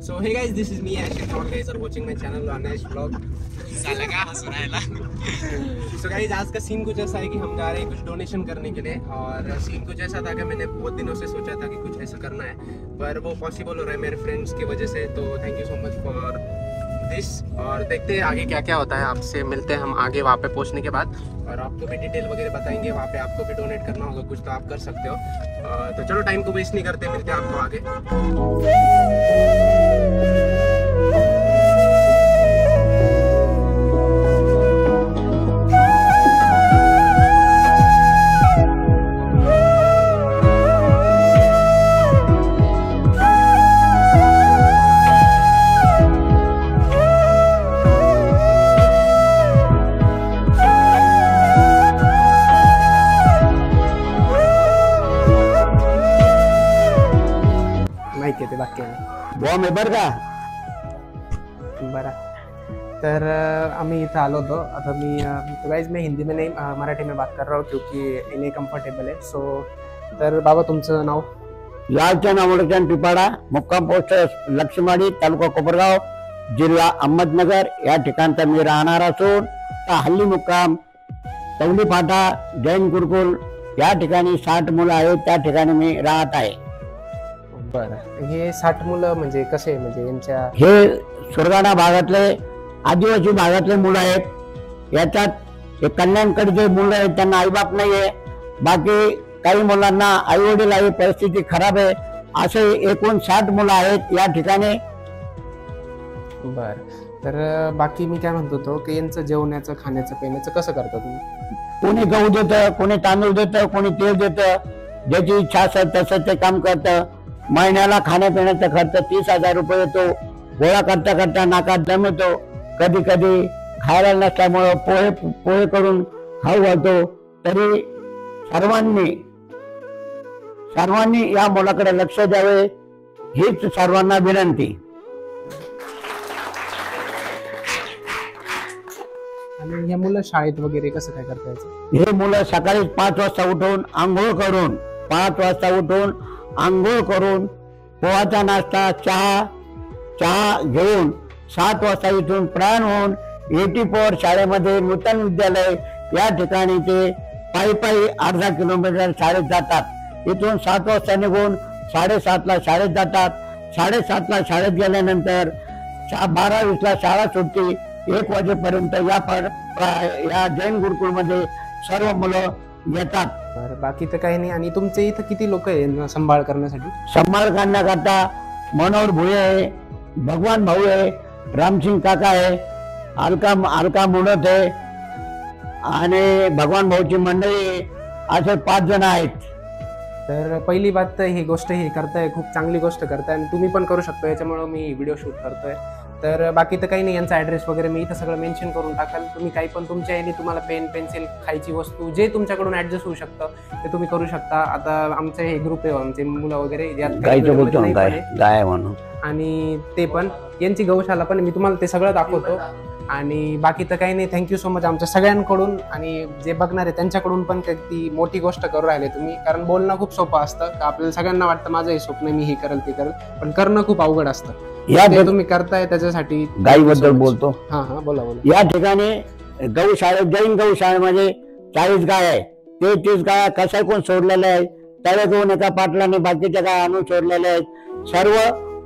So hey guys, this is me Ash and all guys are watching my channel on Ash Vlog. So guys, आज का scene कुछ ऐसा है कि हम जा रहे हैं कुछ डोनेशन करने के लिए और सीन कुछ ऐसा था कि मैंने बहुत दिनों से सोचा था कि कुछ ऐसा करना है पर वो पॉसिबल हो रहा है मेरे फ्रेंड्स की वजह से। तो thank you so much for this और देखते हैं आगे क्या क्या होता है। आपसे मिलते हैं हम आगे वहाँ पे पहुँचने के बाद और आपको भी डिटेल वगैरह बताएंगे। वहाँ पे आपको भी डोनेट करना होगा कुछ तो आप कर सकते हो। तो चलो टाइम को वेस्ट नहीं करते, मिलते हैं आपको आगे। बॉम्ब आहे बरं का बरं। तर आम्ही इथं आलो होतो। आता तो गाइस मैं हिंदी में नहीं मराठी में बात कर रहा हूँ क्योंकि इन्हें कंफर्टेबल है। सो तर बाबा तुमचं नाव? लालचंद अमोलचंद पिपाडा, मुक्काम पोस्ट लक्ष्मीवाडी, तालुका कोपरगाव, जिल्हा अहमदनगर या ठिकाणचा मी राहणार असून हल्ली मुक्काम तवली फाटा जैन गुरुकुल या ठिकाणी 60 मुलं आहेत, त्या ठिकाणी मी राहत आहे। बरं, हे 60 मुलं म्हणजे कसे, म्हणजे यांच्या हे सुरगाणा भागातले आदिवासी भागातले मुलं आहेत। याच्यात हे कल्याणकडचे मुलं आहेत, त्यांना आईबाप नाहीये। बाकी काही मुलांना आई वडील आहे, परिस्थिती खराब आहे, असे एकूण 60 मुलं आहेत या ठिकाणी। बरं, तर बाकी मी काय म्हणतो होतो की यांचं जेवणाचं खाण्याचं पिण्याचं कसं करता तुम्ही? कोणी गहू देतं, कोणी तांदूळ देतं, कोणी तेल देतं, ज्याची इच्छा असेल तसं ते काम करतं। महिन्याला खाण्यापिण्याचा खर्च 30,000 रुपये येतो। गोळा करता करता नाकात दम येतो, कधी कधी खायला नसल्यामुळे पोहे करून खाऊ घालतो। तरी सर्वांनी या मुलाकडे लक्ष द्यावे हीच सर्वांना विनंती। आणि या मुलं शाळेत वगैरे कसं काय करता यायचं? हे मुलं सकाळी 5 वाजता उठून आंघोळ करून 5 वाजता उठून आंघोळ करून पोहाचा नाश्ता चहा घेऊन 7 वाजता इथून प्रयाण होऊन 84 शाळेमध्ये नूतन विद्यालय या ठिकाणी ते पायी अर्धा किलोमीटर शाळेत जातात। इथून 7 वाजता निघून 7:30ला शाळेत जातात। 7:30ला शाळेत गेल्यानंतर 12:20ला शाळा सुटते। 1 वाजेपर्यंत या जैन गुरुकुलमध्ये सर्व मुलं येतात। बाकी तर काही नाही। आणि तुमचे इथं किती लोक आहे सांभाळ करण्यासाठी? सांभाळ करण्याकरता मनोहर भुये आहे, भगवान भाऊ आहे, रामसिंग काका आहे, अलका मुडत आहे आणि भगवान भाऊची मंडळी, असे 5 जण आहेत। तर पहिली बात तर ही गोष्ट ही करताय, खूप चांगली गोष्ट करताय आणि तुम्ही पण करू शकता, याच्यामुळे मी व्हिडिओ शूट करतोय। तर बाकी तर काही नाही, यांचा ॲड्रेस वगैरे मी इथं सगळं मेन्शन करून टाकाल। तुम्ही काही पण तुमच्या याने तुम्हाला पेन पेन्सिल खायची वस्तू जे तुमच्याकडून ऍडजस्ट होऊ शकतं ते तुम्ही करू शकता। आता आमचे हे ग्रुप आहे, आमचे मुलं वगैरे गाय म्हणून, आणि ते पण यांची गौशाला पण मी तुम्हाला ते सगळं दाखवतो। आणि बाकी तर काही नाही, थँक्यू सो मच आमच्या सगळ्यांकडून आणि जे बघणार आहे त्यांच्याकडून पण ती मोठी गोष्ट करू राहिले तुम्ही। कारण बोलणं खूप सोपं असतं, आपल्याला सगळ्यांना वाटतं माझं हे स्वप्न मी हे करेल ते करेल, पण करणं खूप अवघड असतं। या तुम्ही करताय त्याच्यासाठी गायीबद्दल बोलतो। हा बोला। या ठिकाणी गौशाळेत जैन गौशाळेमध्ये 40 गाय आहे, ते 30 गाय कशा कोण सोडलेल्या आहेत, तळे घेऊन एका पाटलाने बाकीच्या गाय आणून सोडलेल्या आहेत। सर्व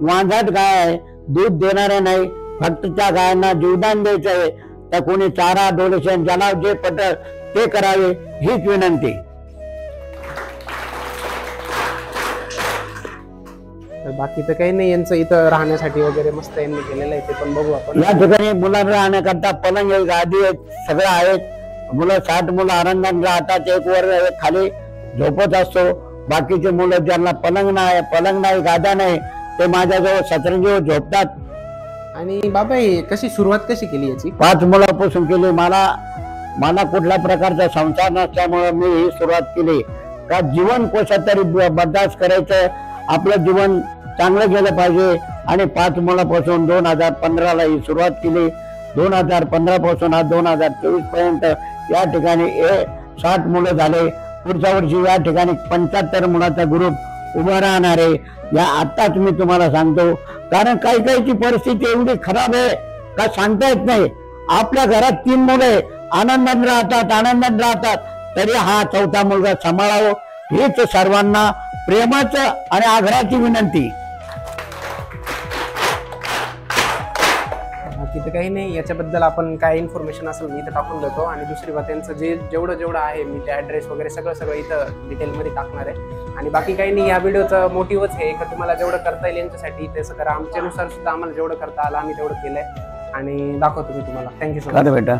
वांझाट गाय आहे, दूध देणाऱ्या नाही, फक्त त्या गायांना जीवदान द्यायचं आहे। तर कोणी चारा डोनेशन ज्याला जे पटेल ते करावे हीच विनंती। बाकी तर काही नाही, यांचं इथं राहण्यासाठी वगैरे मस्त यांनी केलेलं आहे, ते पण बघू आपण। या ठिकाणी मुलांना राहण्याकरता पलंग आहे, गादी आहेत, सगळं आहेत। मुलं 60 मुलं आनंदाने राहतात, एक वर एक खाली झोपत असतो। बाकीचे मुलं ज्यांना पलंग नाही गाद्या नाही ते माझ्याजवळ सतरंजीवर झोपतात। आणि बाबा कशी सुरुवात कशी केली याची? 5 मुलापासून केली। मला कुठल्या प्रकारचा संसार नसल्यामुळे मी ही सुरुवात केली का जीवन कशा तरी बर्दाश्त करायचं, आपलं जीवन चांगलं गेलं पाहिजे। आणि 5 मुलापासून 2015ला ही सुरुवात केली। 2015 पासून 2024 पर्यंत या ठिकाणी 60 मुलं झाले। पुढच्या वर्षी या ठिकाणी 75 मुलाचा ग्रुप उभं राहणार आहे या आत्ताच मी तुम्हाला सांगतो. कारण काही काहीची परिस्थिती एवढी खराब आहे का सांगता येत नाही. आपल्या घरात 3 मुले आनंदात राहतात तरी हा 4था मुलगा सांभाळावं हीच सर्वांना प्रेमाचं आणि आग्रहाची विनंती. बाकी तर काही नाही, याच्याबद्दल आपण काय इन्फॉर्मेशन असेल मी इथं टाकून देतो. आणि दुसरी बात त्यांचं जेवढं आहे मी ते ॲड्रेस वगैरे सगळं इथं डिटेलमध्ये टाकणार आहे. आणि बाकी काही नाही, या व्हिडिओचं मोटिव्हच हे का तुम्हाला जेवढं करता येईल यांच्यासाठी तसं करा. आमच्यानुसार सुद्धा आम्हाला जेवढं करता आलं आम्ही तेवढं केलंय आणि दाखवतो मी तुम्हाला. थँक्यू सो मच बेटा.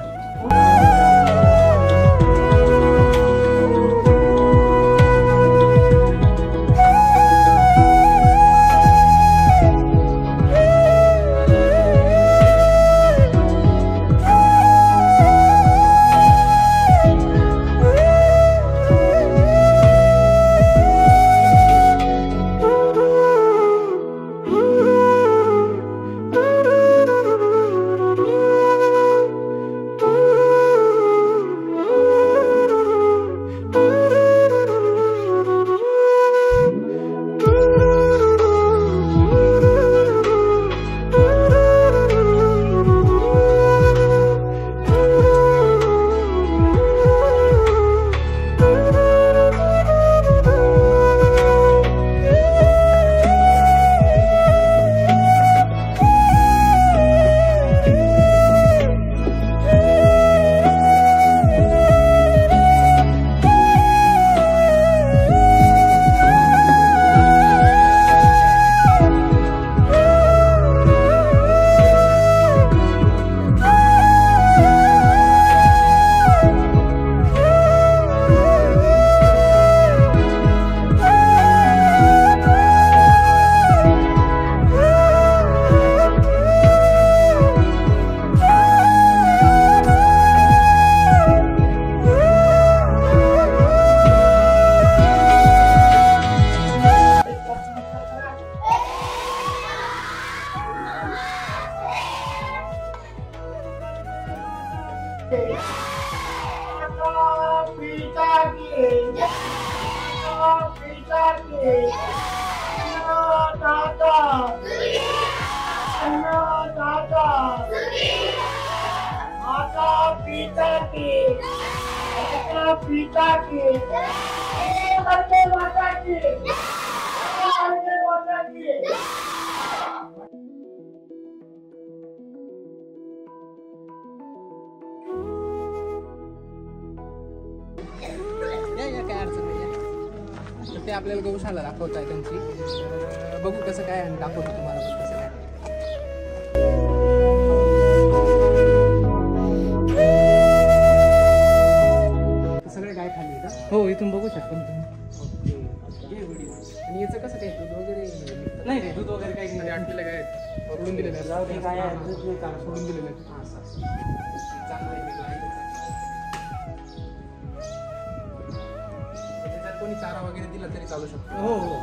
काय अडचण नाही. तर ते आपल्याला गौशाला दाखवत आहे त्यांची. बघू कसं काय आणि दाखवतो तुम्हाला कसं काय. सगळे गाय खाली का? हो, इथून बघू शकता तुम्ही. आणि याचं कसं काय दूध वगैरे नाही रे, दूध वगैरे काही नाही. आणलेलं काय सोडून दिलेलं आहे, सोडून दिलेलं आहे. चांगलं आहे. कोणी चारा वगैरे दिला तरी चालू शकतो. हो हो.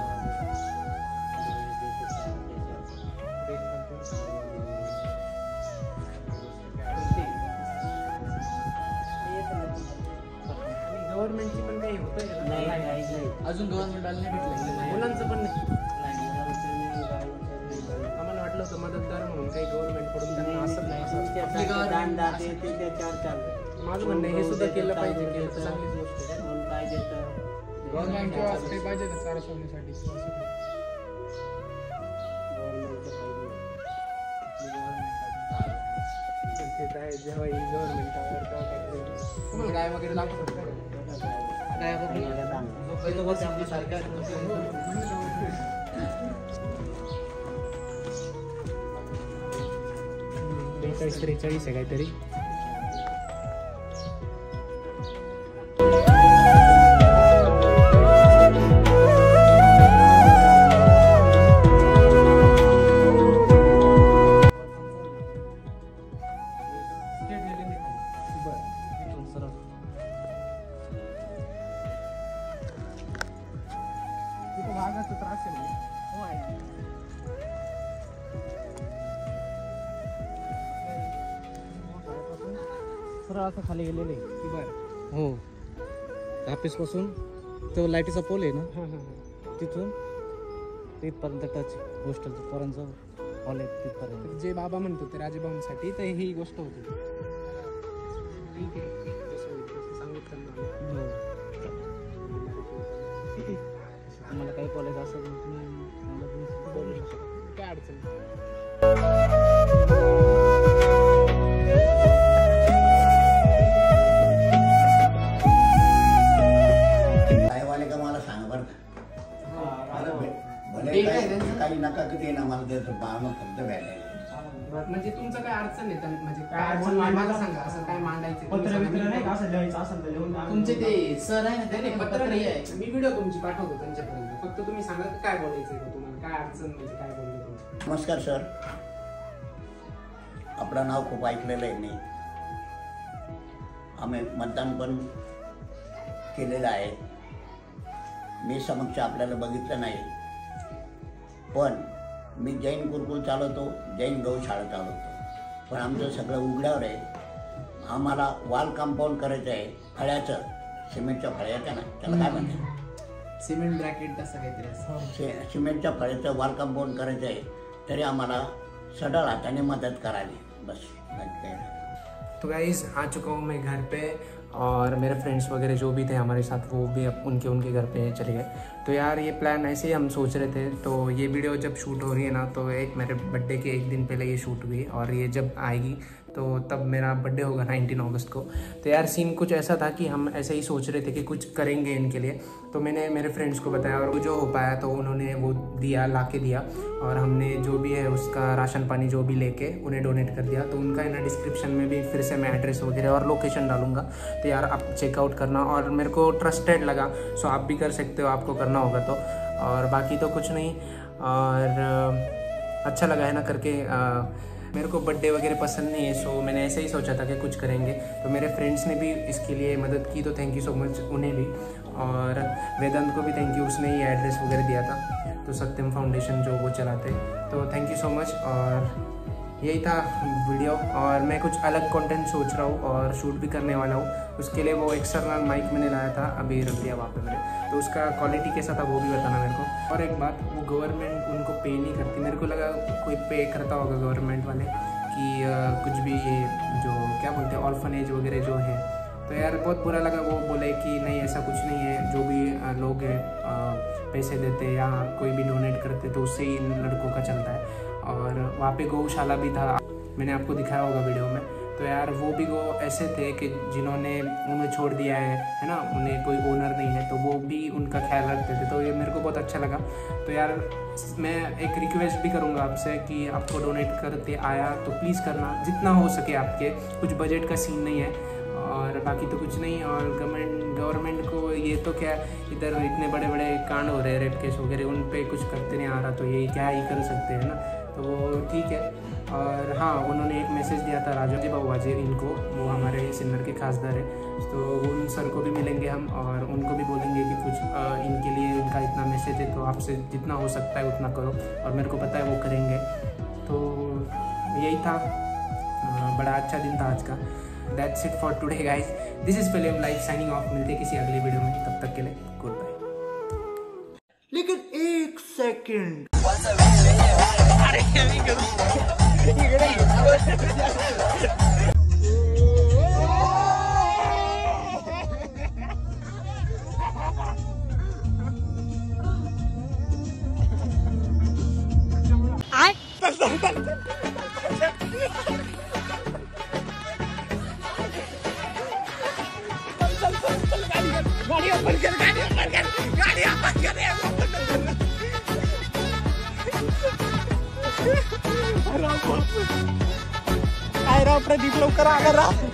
गव्हर्नमेंटची पण काही होतं नाही अजून. गव्हर्नमेंट आलं नाही भेटलं. मुलांचं पण नाही. आम्हाला वाटलं होतं मदतदार म्हणून काही गव्हर्नमेंट कडून त्यांना असं नाही. माझं म्हणणं हे सुद्धा केलं पाहिजे. केलं तर चांगलीच गोष्ट आहे. गव्हर्नमेंट काही पाहिजे ना चारा सोडण्यासाठी. जेव्हा येईल गव्हर्नमेंट तुम्हाला गाय वगैरे लागू शकतो. गाय वगैरे 43 आहे काहीतरी. वाघाचा त्रास आहे. हो आहे. सरळ असं खाली गेलेलं आहे. बरं. हो, ऑफिस पासून तो लाईटीचा पोल आहे ना, तिथून तिथपर्यंत टच गोष्ट पोरांचं हॉल आहे तिथपर्यंत. जे बाबा म्हणत होते राजेभाऊंसाठी तर ही गोष्ट होती. ठीक आहे, जसं होईल तसं सांगितलं ना. तुम्हाला काही कॉलेज असेल तर तुम्ही बोलू शकता. काय अडचण नाही. साहेबाने का मला सांगा बरं का, भले काही नका किती ना मला त्याचं पाहणं फक्त व्यायला. म्हणजे तुमचं काय अडचण आहे म्हणजे काय अडचण मला सांगा. असं काय मांडायचं तुमचे ते सर आहे ना त्याने पत्र आहे. मी व्हिडिओ तुमची पाठवतो त्यांच्यापर्यंत. फक्त तुम्ही सांगा काय बोलायचंय का तुम्हाला, काय अडचण म्हणजे काय बोलतो. नमस्कार सर, आपलं नाव खूप ऐकलेलं आहे मी. आम्ही मतदान पण केलेलं आहे. मी समक्ष आपल्याला बघितलं नाही, पण मी जैन गुरुकुल चालवतो, जैन गौशाळा चालवतो. पण आमचं सगळं उघड्यावर आहे. आम्हाला वॉल कंपाऊंड करायचं आहे फळ्याचं, सिमेंटच्या फळ्याचं ना त्याला काय म्हणतात, सिमेंट ब्रॅकेट असं काहीतरी. सिमेंटच्या फळ्याचं वॉल कंपाऊंड करायचं आहे. तरी आम्हाला सडळ हाताने मदत करावी, बस. तो गाइस आ चुका हूँ मैं घर पे, और मेरे फ्रेंड्स वगैरह जो भी थे हमारे साथ वो भी अब उनके घर पे चले गए. तो यार ये प्लान ऐसे ही हम सोच रहे थे. तो ये वीडियो जब शूट हो रही है ना, तो एक मेरे बर्थडे के एक दिन पहले ये शूट हुई, और ये जब आएगी तो तब मेरा बर्थडे होगा 19 अगस्त को. तो यार सीन कुछ ऐसा था कि हम ऐसे ही सोच रहे थे कि कुछ करेंगे इनके लिए. तो मैंने मेरे फ्रेंड्स को बताया, और वो जो हो पाया तो उन्होंने वो दिया, ला के दिया, और हमने जो भी है उसका राशन पानी जो भी लेके उन्हें डोनेट कर दिया. तो उनका है ना डिस्क्रिप्शन में भी फिर से मैं एड्रेस वगैरह और लोकेशन डालूंगा. तो यार आप चेकआउट करना, और मेरे को ट्रस्टेड लगा, सो आप भी कर सकते हो, आपको करना होगा तो. और बाकी तो कुछ नहीं, और अच्छा लगा है ना करके. मेरे को बर्थडे वगैरह पसंद नहीं है, सो मैंने ऐसे ही सोचा था कि कुछ करेंगे. तो मेरे फ्रेंड्स ने भी इसके लिए मदद की, तो थैंक यू सो मच उन्हें भी. और वेदांत को भी थैंक यू, उसने ही एड्रेस वगैरह दिया था, तो सत्यम फाउंडेशन जो वो चलाते. तो थैंक यू सो मच. और यही था वीडियो, और मैं कुछ अलग कंटेंट सोच रहा हूँ और शूट भी करने वाला हूँ. उसके लिए वो एक्सटर्नल माइक मैंने लाया था, अभी रख दिया वहाँ पे मेरे. तो उसका क्वालिटी कैसा था वो भी बताना मेरे को. और एक बात, वो गवर्नमेंट उनको पे नहीं करती. मेरे को लगा कोई पे करता होगा गवर्नमेंट वाले कि कुछ भी ये जो क्या बोलते हैं ऑर्फनेज वगैरह जो है. तो यार बहुत बुरा लगा. वो बोले कि नहीं ऐसा कुछ नहीं है, जो भी लोग हैं पैसे देते या कोई भी डोनेट करते तो उससे ही इन लड़कों का चलता है. और वहाँ पे गौशाला भी था, मैंने आपको दिखाया होगा वीडियो में. तो यार वो भी गौ ऐसे थे कि जिन्होंने उन्हें छोड़ दिया है ना, उन्हें कोई ओनर नहीं है, तो वो भी उनका ख्याल रखते थे. तो ये मेरे को बहुत अच्छा लगा. तो यार मैं एक रिक्वेस्ट भी करूँगा आपसे कि आपको डोनेट करते आया तो प्लीज़ करना, जितना हो सके आपके. कुछ बजट का सीन नहीं है, और बाकी तो कुछ नहीं. और गवर्नमेंट को ये तो क्या, इधर इतने बड़े बड़े कांड हो रहे हैं, रेप केस वगैरह, उन पे कुछ करते नहीं आ रहा, तो ये क्या ही कर सकते हैं ना. तो वो ठीक है. और हाँ, उन्होंने एक मैसेज दिया था राजाजी बाबूजी इनको, वो हमारे सिन्नर के खासदार है. तो उन सर को भी मिलेंगे हम, और उनको भी बोलेंगे कि कुछ इनके लिए इनका इतना मैसेज है, तो आपसे जितना हो सकता है उतना करो. और मेरे को पता है वो करेंगे. तो यही था, बड़ा अच्छा दिन था आज का. That's it for today guys. This is Film Life signing off. मिलते हैं किसी अगले वीडियो में, तब तक के लिए गुड बाय. लेकिन एक सेकंड, काय राव प्रदीप, लवकर आला राव.